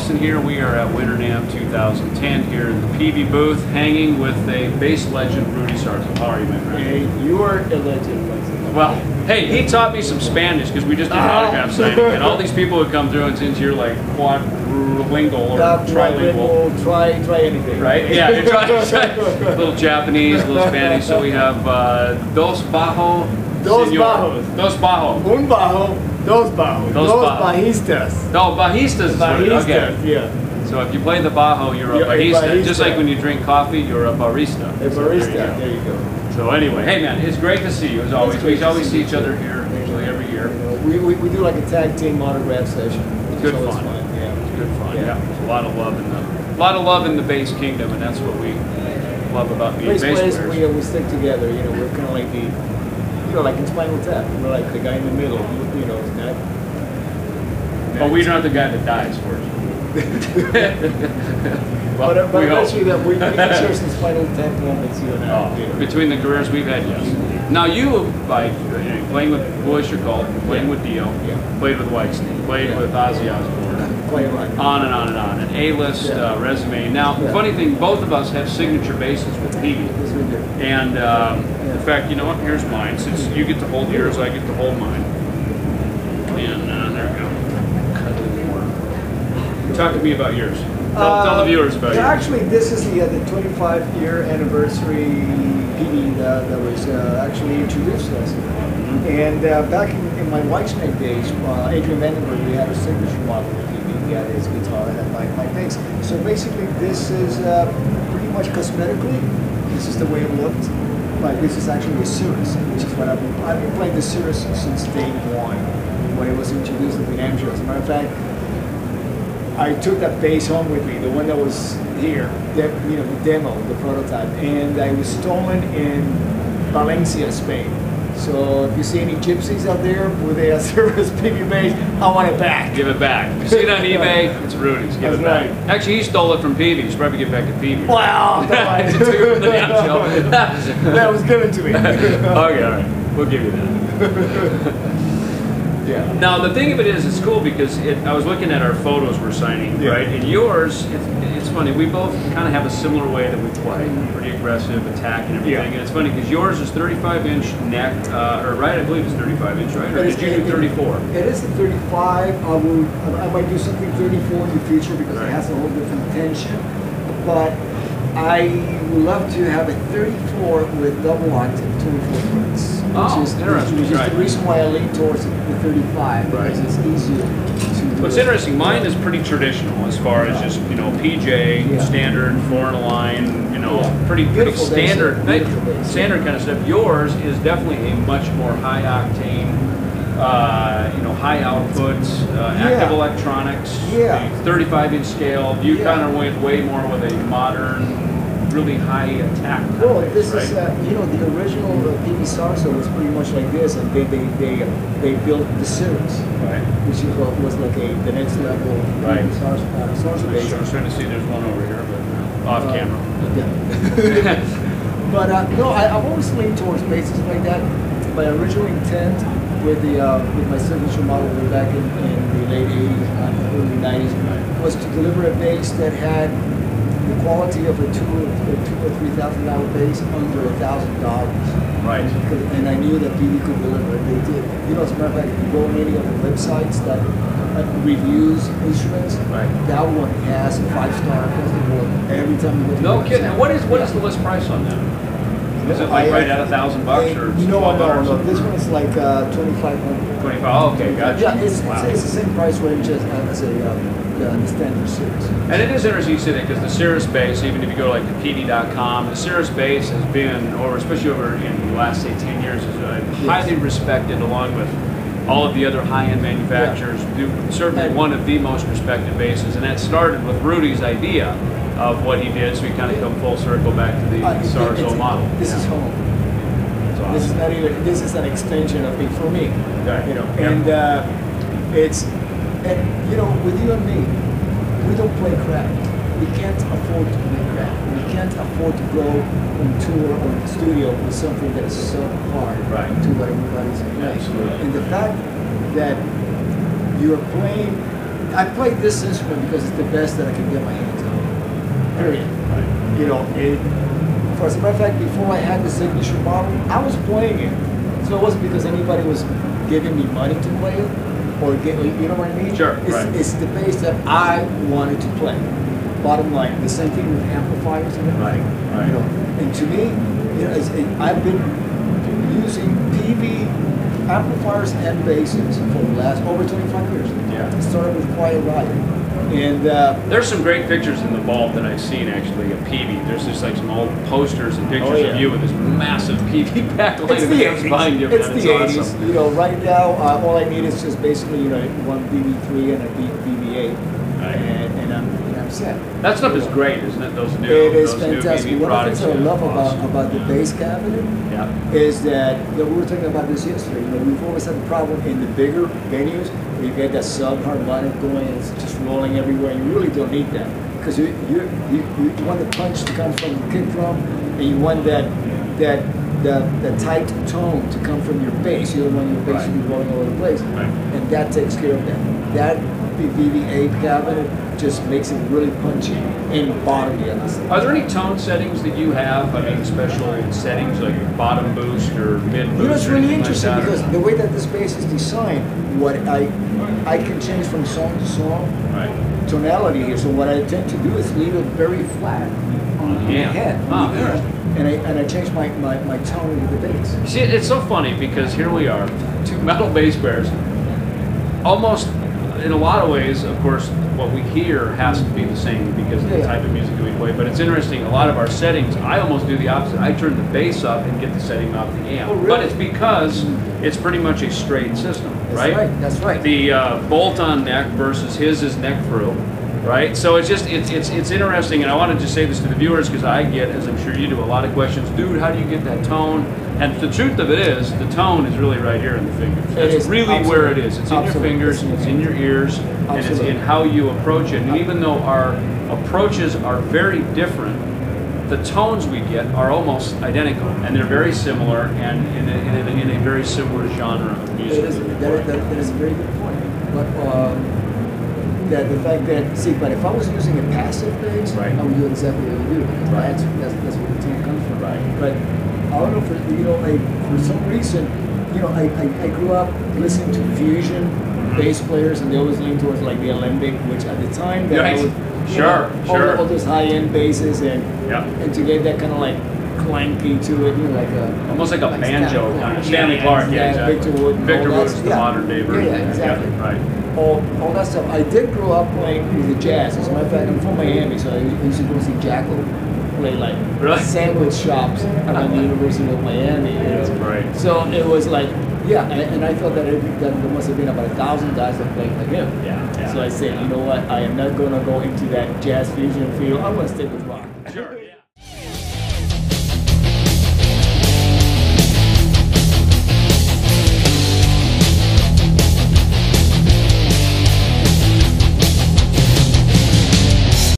Ellefson here. We are at Winter NAMM 2010 here in the PV booth, hanging with a bass legend, Rudy Sarzo. How are you, man? Hey, you are a legend. Well, hey, he taught me some Spanish because we just did an autograph signing, and all these people would come through, and since you're like quadrilingual or trilingual, try anything. Right? Yeah, you try a little Japanese, a little Spanish. So we have dos bajo, Dos senor. bajos. Dos bajo. Un bajo, dos bajos. Dos bajistas. No, bajistas is what it is. Okay. Yeah. So if you play the bajo, you're a bajista. Just like when you drink coffee, you're a barista. A barista. There you go. So anyway, hey man, it's great to see you as always. We always see each other here, usually every year. We do like a tag team autograph session. It's good fun. Yeah. It's good fun. Yeah. There's a lot of love in the bass kingdom, and that's what we love about being bass players. We stick together. You know, we're kind of like like in Spinal Tap. We're like the guy in the middle. You know, that. But we're not the guy that dies first. But actually, that we can share some Spinal Tap moments, you and I. Between the careers we've had, yes. Now you, like, playing with Bush or Cult, playing with Dio, played with Whitesnake, played with Ozzy Osbourne, on and on and on, an A-list resume. Now, the funny thing, both of us have signature basses with Peavy. Yes, we do. And in fact, you know what? Here's mine. Since you get to hold yours, I get to hold mine. And there we go. Talk to me about yours. Tell the viewers about yours. Actually, this is the 25-year anniversary PD that was actually introduced to us. And back in my Whitesnake days, Adrian Vandenberg, we had a signature model of PD. He had his guitar and my bass. So basically, this is pretty much cosmetically, this is the way it looked. But this is actually a Cirrus, which is what I've been playing the Cirrus since day one when it was introduced at the NAMM show. As a matter of fact, I took that bass home with me, the one that was here, the demo, the prototype, and I was stolen in Valencia, Spain. So if you see any gypsies out there with a Cirrus PV bass, I want it back. Give it back. If you see it on eBay, it's Rudy's. Give it back. Right. Actually, he stole it from Peavy. You should probably get back to Peavy. Wow! That was given to me. Okay, all right. We'll give you that. Yeah. Now the thing of it is, it's cool because I was looking at our photos we're signing, right? And yours, it's funny. We both kind of have a similar way that we play, pretty aggressive, attack, and everything. And it's funny because yours is 35-inch neck, or right? I believe it's 35-inch, right? Or did you do 34? It is a 35. I might do something 34 in the future because it has a whole different tension. But I would love to have a 34 with double octave 24 frets. Oh, interesting. Which is the reason why I lean towards the 35, because it's easier to. What's interesting, mine is pretty traditional as far as just PJ, standard, 4-in-a-line, pretty standard, standard kind of stuff. Yours is definitely a much more high octane, high output, active electronics, 35-inch scale. You kind of went way more with a modern, really high attack. Well, this is the original PV Sarzo was pretty much like this, and they built the Cirrus, which is what was like the next level Sarzo bass. I was trying to see there's one over here, but off camera. But no, I've always leaned towards basses like that. My original intent with my signature model way back in the late 80s, early 90s, was to deliver a bass that had the quality of a $2,000 or $3,000 bass under $1,000. Right. And I knew that PV could deliver it. They did. As a matter of fact, if you go on any of the websites that reviews instruments, that one has a 5-star across the board every time you go to No kidding. And what is the list price on that? Is it like right at $1,000 or $12? No. This one is like $2,500. 25. Oh, okay, gotcha. Yeah, it's the same price range as the standard Cirrus. And it is interesting you say that because the Cirrus bass, even if you go to like the PD.com, the Cirrus bass has been, especially over in the last say 10 years, is highly respected along with all of the other high-end manufacturers. Certainly one of the most respected basses, and that started with Rudy's idea of what he did, so we kind of come full circle back to the Sarzo model. This is home. Awesome. This is not even. This is an extension of it for me. Okay. And it's with you and me, we don't play crap. We can't afford to play crap. We can't afford to go on tour or in the studio with something that is so hard to what everybody's playing. Absolutely. And the fact that you're playing I played this instrument because it's the best that I can get my hands on. Period. Right. You know, for as a matter of fact, before I had the signature model, I was playing it. So it wasn't because anybody was giving me money to play it, or you know what I mean? Sure, right. It's the bass that I wanted to play. Bottom line, the same thing with amplifiers and everything. Right. You know, and to me, you know, I've been using PV amplifiers and basses for the last over 25 years. Yeah. It started with Quiet Riot. And there's some great pictures in the vault that I've seen actually of PV. There's just like some old posters and pictures of you with this massive PV backlight it's the 80s. behind you. It's Man, the 80s. awesome. You know, right now, all I need is just basically, you know, one BB3 and a BB8, Right. and I'm set. That stuff is great, isn't it? Those new, It is those fantastic. new BV One of the products. things that I love awesome. about the bass cabinet Yeah. is that, you know, we were talking about this yesterday. You know, we've always had the problem in the bigger venues where you get that sub harmonic going and it's just rolling everywhere. You really don't need that because you want the punch to come from the kick drum, and you want that tight tone to come from your bass. You don't want your bass to be rolling all over the place, Right. and that takes care of that. That BB8 cabinet just makes it really punchy and bottomy at the same time. Are there any tone settings that you have? I mean, special settings like bottom boost or mid boost? You know, it's or really anything interesting like that, because or- the way that this bass is designed, what I can change from song to song, Right. tonality here. So what I tend to do is leave it very flat on the Yeah. head, Ah, on the head, and I change my tone with the bass. See, it's so funny because here we are, two metal bass players. Almost, in a lot of ways, of course, what we hear has to be the same because of the Yeah. type of music that we play. But it's interesting, a lot of our settings, I almost do the opposite. I turn the bass up and get the setting off the amp. Oh, really? But it's because it's pretty much a straight system, That's right. That's right. The bolt-on neck versus his is neck through, right? So it's just it's interesting, and I wanted to say this to the viewers because I get, as I'm sure you do, a lot of questions. Dude, how do you get that tone? And the truth of it is, the tone is really right here in the fingers. That's is, really absolutely. where it is. It's in your Absolutely. fingers, it's in your ears, and it's Absolutely. in how you approach it. And even though our approaches are very different, the tones we get are almost identical, and they're very similar, and in a very similar genre of music. That is a very good point. But that the fact that, see, but if I was using a passive bass, Right. I would do exactly what you do. Because Right. that's where the tone comes from. Right. But I don't know, for some reason, I grew up listening to fusion bass players, and they always lean towards like the Alembic, which at the time that Right. I would, Sure. all those high-end basses, and Yeah. and to get that kind of like clanky to it, like a Almost like a banjo Stanley kind of. Stanley Clark, yeah, exactly. Victor Wood, Victor all Wood's that- the modern day version. Yeah, exactly. Yeah, right. All that stuff. I did grow up playing with the jazz. As a matter of fact, I'm from Miami, so I used to go see Jackal play like Really? sandwich shops around the University of Miami. That's great. So it was like, yeah, and I thought that there must have been about 1,000 guys that played like him. Yeah. So I said, you know what? I am not going to go into that jazz fusion field. I'm going to stick with rock. Sure.